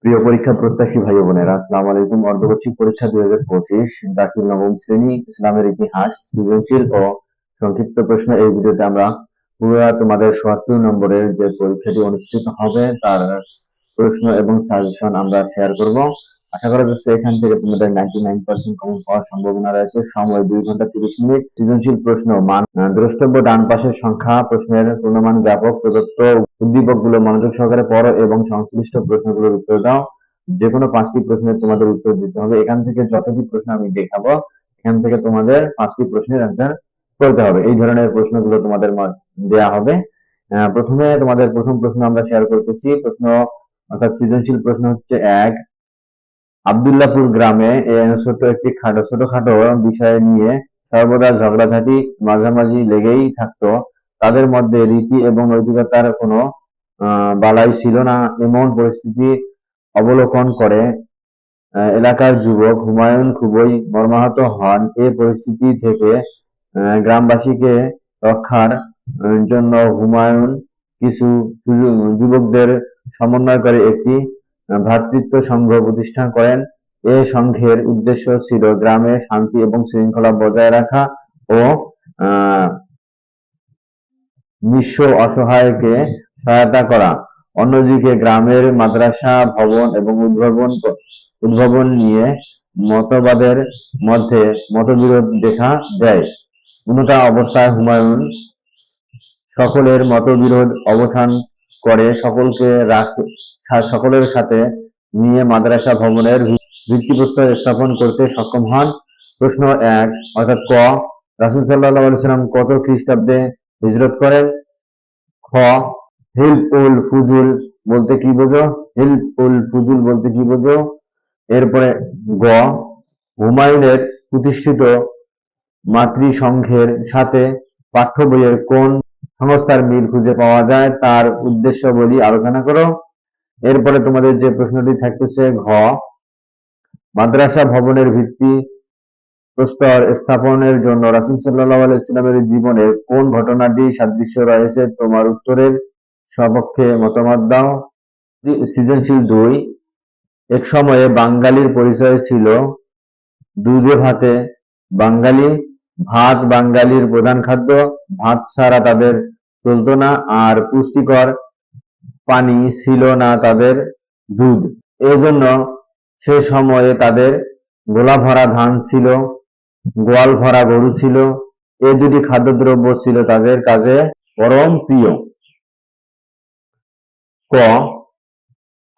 প্রিয় পরীক্ষা প্রত্যাশী ভাই ও বোনেরা, আসসালামু আলাইকুম। অর্ধবার্ষিক পরীক্ষা 2025 দাখিল নবম শ্রেণী, ইসলামের ইতিহাস, সৃজনশীল ও সংক্ষিপ্ত প্রশ্ন। এই ভিডিওতে আমরা তোমাদের ৭৭ নম্বরের যে পরীক্ষাটি অনুষ্ঠিত হবে তার প্রশ্ন এবং সাজেশন আমরা শেয়ার করব। আশা করা যাচ্ছে এখান থেকে তোমাদের 99% কমন পাওয়ার সম্ভাবনা রয়েছে। সময় 2 ঘন্টা 30 মিনিট। সৃজনশীল প্রশ্ন, মান দ্রষ্টব্য ডান পাশের সংখ্যা, প্রশ্নের পূর্ণমান জ্ঞাপক, প্রদত্ত উদ্দীপকগুলো মনোযোগ সহকারে পড়ো এবং সংশ্লিষ্ট প্রশ্নগুলোর উত্তর দাও। যে কোনো 5টি প্রশ্নের তোমাদের উত্তর দিতে হবে। এখান থেকে যতটি প্রশ্ন আমি দেখাবো, এখান থেকে তোমাদের 5টি প্রশ্নের অ্যান্সার করতে হবে। এই ধরনের প্রশ্নগুলো তোমাদের দেয়া হবে। প্রথমে তোমাদের প্রথম প্রশ্ন আমরা শেয়ার করতেছি। প্রশ্ন অর্থাৎ সৃজনশীল প্রশ্ন হচ্ছে 1, আব্দুল্লাহপুর গ্রামে একটি ছোটখাটো বিষয় নিয়ে সর্বদা ঝগড়াঝাটি মাঝামাঝি লেগেই থাকতো। তাদের মধ্যে রীতি এবং নৈতিকতার কোনো বালাই ছিল না। এমন পরিস্থিতি অবলোকন করে এলাকার যুবক হুমায়ুন খুবই মর্মাহত হন। এ পরিস্থিতি থেকে গ্রামবাসীকে রক্ষার জন্য হুমায়ুন কিছু যুবকদের সমন্বয় করে একটি ভ্রাতৃত্ব সংঘ প্রতিষ্ঠা করেন। এ সংঘের উদ্দেশ্য ছিল গ্রামে শান্তি এবং শৃঙ্খলা বজায় রাখা ও নিঃস্ব অসহায়কে সহায়তা করা। অন্যদিকে গ্রামের মাদ্রাসা ভবন এবং উদ্ভাবন নিয়ে মতবাদের মধ্যে মতবিরোধ দেখা দেয়। উন্নত অবস্থায় হুমায়ুন সকলের মতবিরোধ অবসান করে সকলের সাথে নিয়ে মাদ্রাসা ভবনের ভিত্তিপ্রস্তর স্থাপন করতে সক্ষম হন। প্রশ্ন 1 অর্থাৎ ক, রাসূল সাল্লাল্লাহু আলাইহি ওয়াসাল্লাম কত খ্রিস্টাব্দে হিজরত করেন? খ, হিলফুল ফুজুল বলতে কি বোঝো? হিলফুল ফুজুল বলতে কি বোঝো? এরপরে গ, হুমায়ুনের প্রতিষ্ঠিত মাতৃসংঘের সাথে পাঠ্য বইয়ের কোন সংস্থার মিল খুঁজে পাওয়া যায় তার উদ্দেশ্যাবলী আলোচনা করো। এরপরে তোমাদের যে প্রশ্নটি থাকতেছে ঘ, মাদ্রাসা ভবনের ভিত্তি প্রস্তর স্থাপনের জন্য রাসূল সাল্লাল্লাহু আলাইহি ওয়াসাল্লামের জীবনের কোন ঘটনাটি সাদৃশ্য রয়েছে? তোমার উত্তরের সপক্ষে মতামত দাও। সৃজনশীল 2, এক সময়ে বাঙালির পরিচয় ছিল দুধে ভাতে। ভাত বাঙালির প্রধান খাদ্য। ভাত ছাড়া তাদের চলত না, আর পুষ্টিকর পানি ছিল না তাদের দুধ। এজন্য সে সময়ে তাদের গোলা ভরা ধান ছিল, গোয়াল ভরা গরু ছিল। এ দুটি খাদ্যদ্রব্য ছিল তাদের কাছে পরম প্রিয়। ক,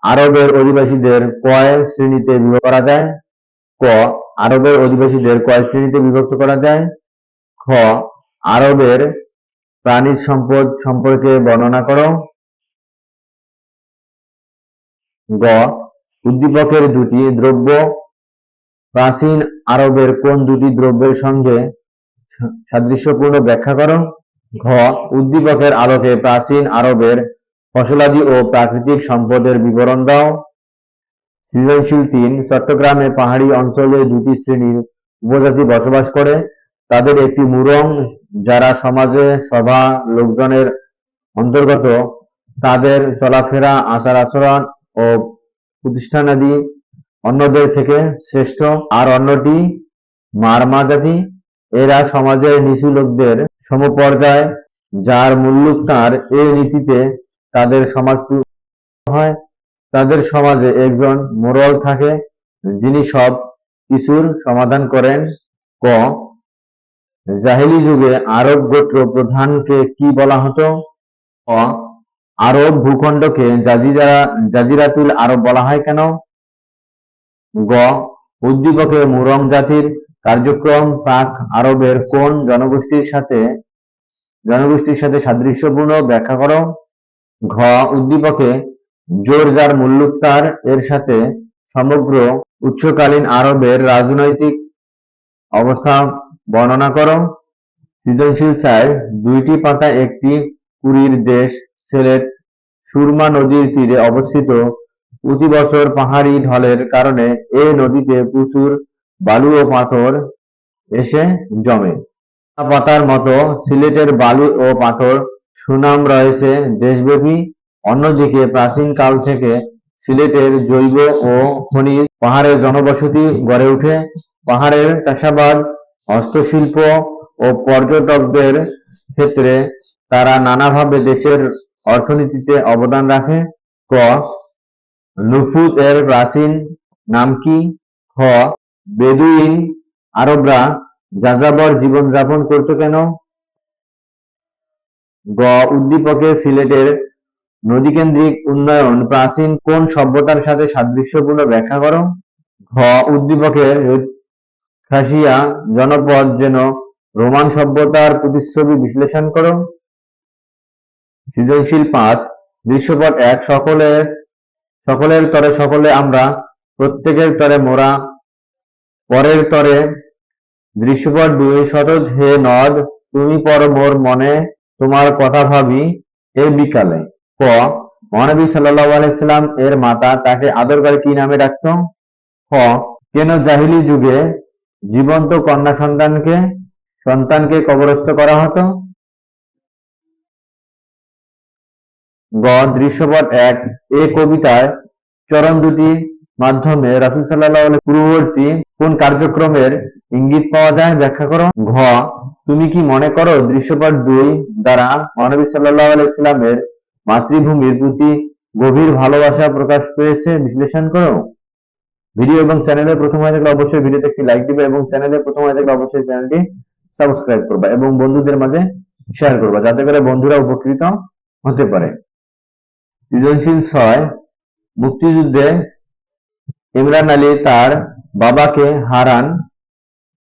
আরবের অধিবাসীদের কয় শ্রেণীতে বিভক্ত করা যায়? ক, আরবের অধিবাসীদের কয় শ্রেণীতে বিভক্ত করা যায়? খ, আরবের প্রাণিজ সম্পদ সম্পর্কে বর্ণনা করো। গ, উদ্দীপকের দুটি দ্রব্য প্রাচীন আরবের কোন দুটি দ্রব্যের সঙ্গে সাদৃশ্যপূর্ণ ব্যাখ্যা করো। ঘ, উদ্দীপকের আলোকে প্রাচীন আরবের ফসলাদি ও প্রাকৃতিক সম্পদের বিবরণ দাও। সৃজনশীল 3, চট্টগ্রামে পাহাড়ি অঞ্চলে দুটি শ্রেণীর উপজাতি বসবাস করে। তাদের একটি মুরং, যারা সমাজে সভা লোকজনের অন্তর্গত। তাদের চলাফেরা, আচার আচরণ ও প্রতিষ্ঠানাদি অন্যদের থেকে শ্রেষ্ঠ। আর অন্যটি মারমা জাতি। এরা সমাজের নিচু লোকদের সমপর্যায়। যার মুল্লুক তাঁর এ নীতিতে তাদের সমাজ হয়। তাদের সমাজে একজন মোড়ল থাকে, যিনি সব কিছুর সমাধান করেন। ক, জাহেলি যুগে আরব গোত্র প্রধানকে কি বলা হতো? ক, আরব ভূখণ্ডকে জাজিরাতুল আরব বলা হয় কেন? গ, উদ্দীপকে মুরং জাতির কার্যক্রম প্রাক আরবের কোন জনগোষ্ঠীর সাথে সাদৃশ্যপূর্ণ ব্যাখ্যা করো। ঘ, উদ্দীপকে জোরজার মুল্লুক তার এর সাথে সমগ্র উৎসকালীন আরবের রাজনৈতিক অবস্থা বর্ণনা করো। সৃজনশীল 4, 2টি পাতা একটি কুড়ির দেশ সিলেট সুরমা নদীর তীরে অবস্থিত। প্রতি বছর পাহাড়ি ঢলের কারণে এ নদীতে প্রচুর বালু ও পাথর এসে জমে। পাতার মতো সিলেটের বালু ও পাথর সুনাম রয়েছে দেশব্যাপী। অন্যদিকে প্রাচীন কাল থেকে সিলেটের জৈব ও খনিজ পাহাড়ের জনবসতি গড়ে ওঠে। পাহাড়ের চাষাবাদ, হস্তশিল্প ও পর্যটকদের ক্ষেত্রে তারা নানাভাবে দেশের অর্থনীতিতে অবদান রাখে। ক. নুফুস এর প্রাচীন নাম কি? খ. বেদুইন আরবরা যাযাবর জীবনযাপন করত কেন? গ. উদ্দীপকে সিলেটের নদীকেন্দ্রিক উন্নয়ন প্রাচীন কোন সভ্যতার সাথে সাদৃশ্যপূর্ণ ব্যাখ্যা করো। ঘ. উদ্দীপকে খাসিয়া জনপদ যেন রোমান সভ্যতার প্রতিচ্ছবি বিশ্লেষণ করো। সৃজনশীল ৫. দৃশ্যপট ১. সকলের তরে সকলে আমরা, প্রত্যেকের তরে মোরা, পরের তরে। দৃশ্যপট ২. সতত হে নদ, তুমি পর মোর মনে, তোমার কথা ভাবি এর বিকালে। ক. মহানবী সাল্লাল্লাহু আলাইহি ওয়াসাল্লাম এর মাতা তাকে আদর করে কি নামে ডাকত? খ. কেন জাহিলি যুগে জীবন্ত কন্যা সন্তানকে কবরস্থ করা হতো? গ. দৃশ্যপট ১. এ কবিতায় চরণ দুটি মাধ্যমে রাসূল সাল্লাল্লাহু আলাইহি ওয়াসাল্লাম পূর্ববর্তী কোন কার্যক্রমের ইঙ্গিত পাওয়া যায়? ব্যাখ্যা করো। ঘ. তুমি কি মনে করো দৃশ্যপট ২ দ্বারা মহানবী সাল্লাল্লাহু আলাইহি ওয়াসাল্লামের মাতৃভূমির প্রতি গভীর ভালোবাসা প্রকাশ পেয়েছে? বিশ্লেষণ করো। ভিডিও এবং চ্যানেলে প্রথম হয়ে থাকলে অবশ্যই ভিডিওতে একটি লাইক দিবে এবং চ্যানেলে প্রথম হয়ে থাকলে অবশ্যই চ্যানেলটি সাবস্ক্রাইব করবা এবং বন্ধুদের মাঝে শেয়ার করবা যাতে করে বন্ধুরা উপকৃত হতে পারে। সৃজনশীল ৬. মুক্তিযুদ্ধে ইমরান আলী তার বাবাকে হারান।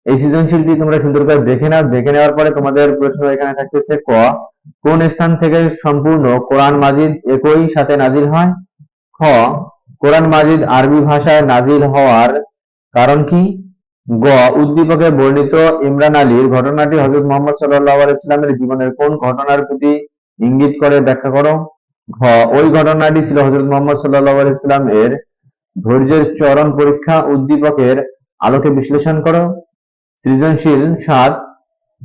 এই সৃজনশীলটি তোমরা সুন্দর করে দেখে নাও। দেখে নেওয়ার পরে তোমাদের প্রশ্ন এখানে থাকতেছে ক. কোন স্থান থেকে সম্পূর্ণ কোরআন মাজিদ একই সাথে নাজিল হয়? খ. কোরআন মাজিদ আরবি ভাষায় নাজিল হওয়ার কারণ কি? গ. উদ্দীপকে বর্ণিত ইমরান আলীর ঘটনাটি হযরত মুহাম্মদ সাল্লাল্লাহু আলাইহি ওয়াসাল্লামের জীবনের কোন ঘটনার প্রতি ইঙ্গিত করে? ব্যাখ্যা করো। ঘ. ওই ঘটনাটি ছিল হযরত মুহাম্মদ সাল্লাল্লাহু আলাইহি ওয়াসাল্লাম এর ধৈর্যের চরম পরীক্ষা। উদ্দীপকের আলোকে বিশ্লেষণ করো। সৃজনশীল ৭.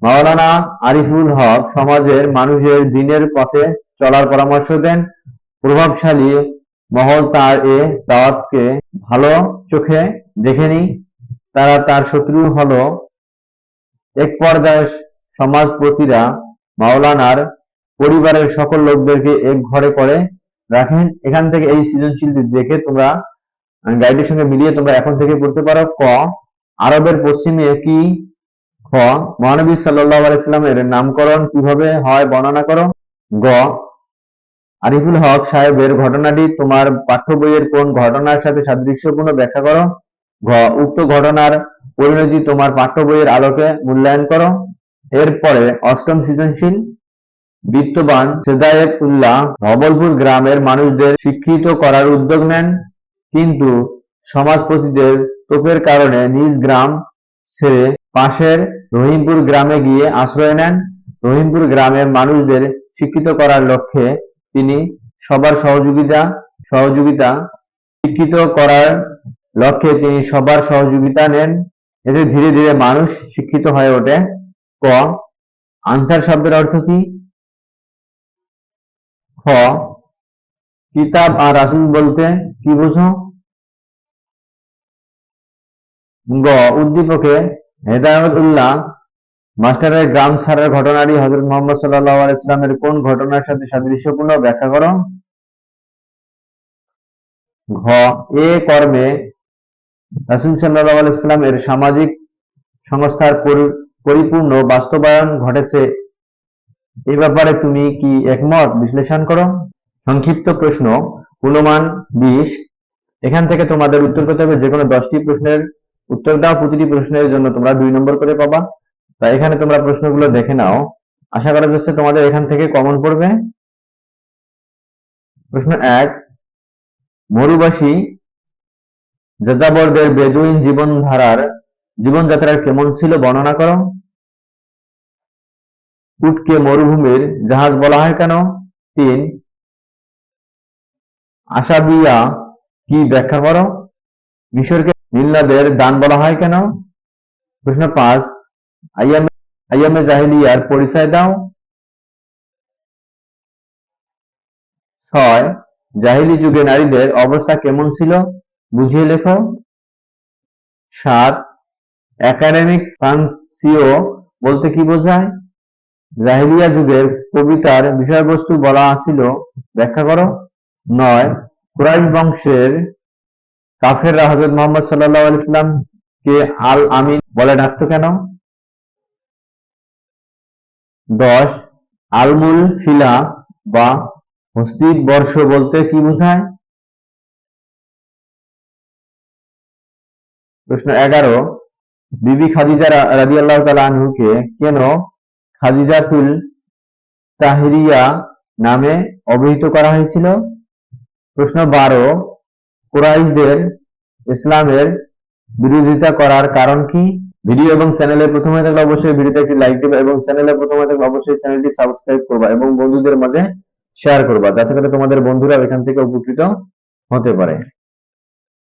মাওলানা আরিফুল হক সমাজের মানুষের দ্বীনের পথে চলার পরামর্শ দেন। প্রভাবশালী মহল তার এ দাওয়াতকে ভালো চোখে দেখেনি। তারা তার শত্রু হলো। একপর্যায়ে সমাজপতিরা মাওলানার পরিবারের সকল লোকদেরকে এক ঘরে করে রাখেন। এখান থেকে এই সৃজনশীলটি দেখে তোমরা গাইডের সঙ্গে মিলিয়ে তোমরা এখন থেকে পড়তে পারো। ক. আরবের পশ্চিমে কি? খ. মহানবী সাল্লাল্লাহু আলাইহি ওয়াসাল্লামের নামকরণ কিভাবে হয় বর্ণনা করো। গ. আরিফুল হক সাহেবের ঘটনাটি তোমার পাঠ্য বইয়ের কোন ঘটনার সাথে সাদৃশ্যপূর্ণ ব্যাখ্যা করো। ঘ. উক্ত ঘটনার পরিণতি তোমার পাঠ্য বইয়ের আলোকে মূল্যায়ন করো। এরপরে অষ্টম সৃজনশীল। বিত্তবান সেদায়েত উল্লাহ ধবলপুর গ্রামের মানুষদের শিক্ষিত করার উদ্যোগ নেন, কিন্তু সমাজপতিদের তোপের কারণে নিজ গ্রাম ছেড়ে পাশের রহিমপুর গ্রামে গিয়ে আশ্রয় নেন। রহিমপুর গ্রামের মানুষদের শিক্ষিত করার লক্ষ্যে তিনি সবার সহযোগিতা নেন। এতে ধীরে ধীরে মানুষ শিক্ষিত হয়ে ওঠে। ক. আনসার শব্দের অর্থ কি? খ. কিতাব আর রাসূল বলতে কি বোঝো? গ. উদ্দীপকে হেদায়েত উল্লাহ মাস্টারের গ্রাম ছাড়ার ঘটনাটি হযরত মুহাম্মদ সাল্লাল্লাহু আলাইহি ওয়াসাল্লামের কোন ঘটনার সাথে সাদৃশ্যপূর্ণ? ব্যাখ্যা করো। ঘ. এ কর্মে রাসূল সাল্লাল্লাহু আলাইহি ওয়াসাল্লাম এর সামাজিক সংস্থার পরিপূর্ণ বাস্তবায়ন ঘটেছে। এ ব্যাপারে তুমি কি একমত? বিশ্লেষণ করো। সংক্ষিপ্ত প্রশ্ন গুণমান 20। এখান থেকে তোমাদের উত্তর করতে হবে। যে কোনো 10টি প্রশ্নের উত্তর দাও। প্রতিটি প্রশ্নের জন্য তোমরা 2 নম্বর করে পাবা। তাই এখানে তোমরা প্রশ্নগুলো দেখে নাও। আশা করা যাচ্ছে তোমাদের এখান থেকে কমন পড়বে। প্রশ্ন 1. মরুবাসী যাযাবরদের বেদুইন জীবনযাত্রা কেমন ছিল বর্ণনা করো। উটকে মরুভূমির জাহাজ বলা হয় কেন? 3. আশাবিয়া কি ব্যাখ্যা করো। মিশরকে নীল নদের দান বলা হয় কেন? প্রশ্ন 5. আইয়ামে জাহিলিয়ার পরিচয় দাও। 6. জাহিলি যুগে নারীদের অবস্থা কেমন ছিল? বুঝিয়ে লেখো। 7 একাডেমিক ফাংশিও বলতে কি বোঝায়? জাহিলিয়া যুগের কবিতার বিষয়বস্তু বলা ছিল, ব্যাখ্যা করো। 9 কুরাইশ বংশের কাফেররা হযরত মুহাম্মদ সাল্লাল্লাহু আলাইহি ওয়াসাল্লামকে আল আমিন বলে ডাকতো কেন? 10 আলমুল ফিলা বা হস্তির বর্ষ বলতে কি বোঝায়? প্রশ্ন 11 বিবি খাদিজা রাদিয়াল্লাহু তাআলা আনহুকে কেন খাদিজাতুল তাহরিয়া নামে অভিহিত করা হয়েছিল? প্রশ্ন 12 কুরাইশদের ইসলামের বিরোধিতা করার কারণ কি? ভিডিও এবং চ্যানেলে প্রথম হয়ে থাকলে অবশ্যই ভিডিওতে একটি লাইক দিবে এবং চ্যানেলে প্রথম হয়ে থাকলে অবশ্যই চ্যানেলটি সাবস্ক্রাইব করবা এবং বন্ধুদের মাঝে শেয়ার করবা, যাতে করে তোমাদের বন্ধুরা এখান থেকে উপকৃত হতে পারে।